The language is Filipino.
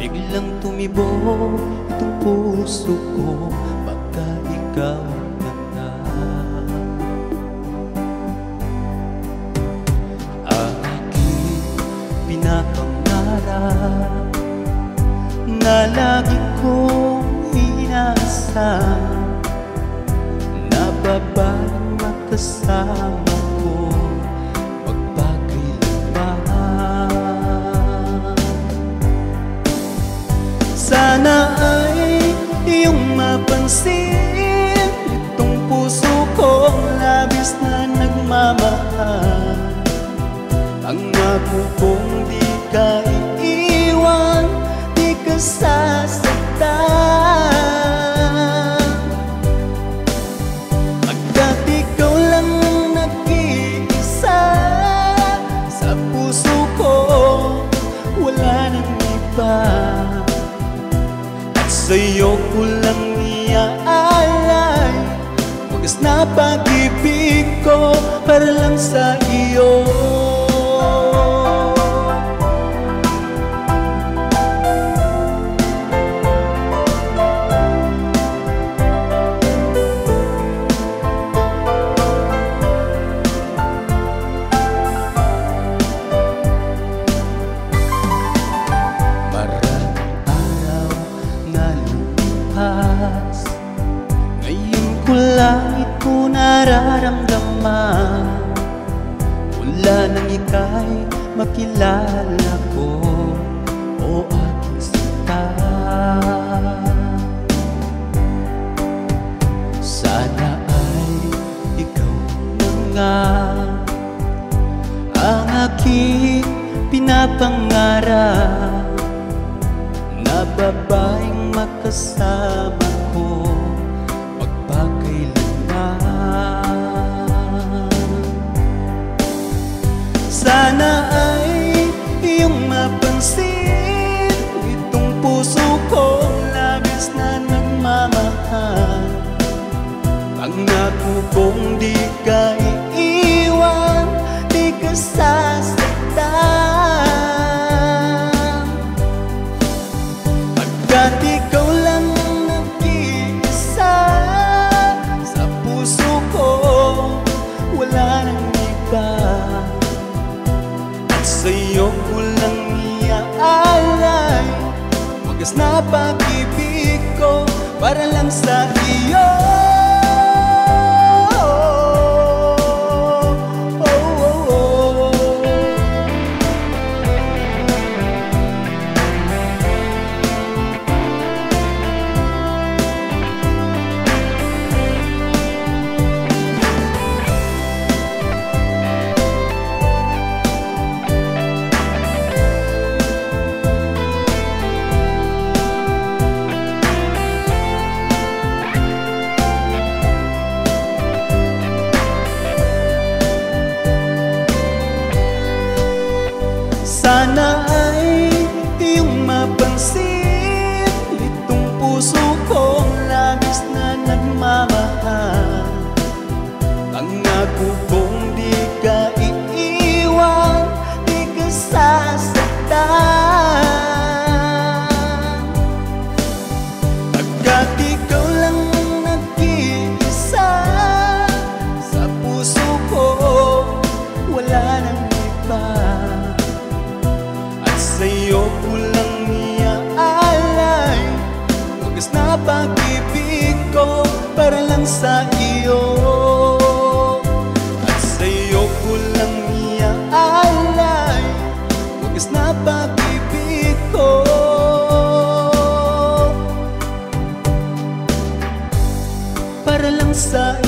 Biglang tumibo itong puso ko pagka ikaw na nga. Aking pinapangarap na lagi kong inaasahan, na babaeng makasama ko magpakailanman. Sana ay iyong mapansin itong puso kong labis na nagmamahal. Pangako kong di ka iiwan, di ka sasaktan. Pagkat ikaw lang ang nag-iisa sa puso ko, wala nang iba. Sa'yo ko lang iaalay wagas na pag-ibig ko para lang sa iyo. Ngayon ko lang ito nararamdaman, mula nang ika'y makilala ko, o aking sinta. Sana ay ikaw na nga ang aking pinapangarap, na babaeng makasama ko magpakailanman. Sana ay iyong mapansin itong puso kong labis na nagmamahal. Pangako kong di ka iiwan, di ka sasaktan. Pagkat ikaw lang ang nag-iisa sa puso ko, wala nang iba. At sa'yo ko lang iaalay wagas na pag-ibig ko para lang sa iyo. Sana ay iyong mapansin itong puso kong labis na nagmamahal. Pangako kong di ka iiwan, di ka sasaktan. Pagkat ikaw lang ang nag-iisa sa puso ko, wala nang iba. Sa'yo ko lang iaalay wagas na pag-ibig ko para lang sa iyo. At sa'yo ko lang iaalay wagas na pag-ibig ko para lang sa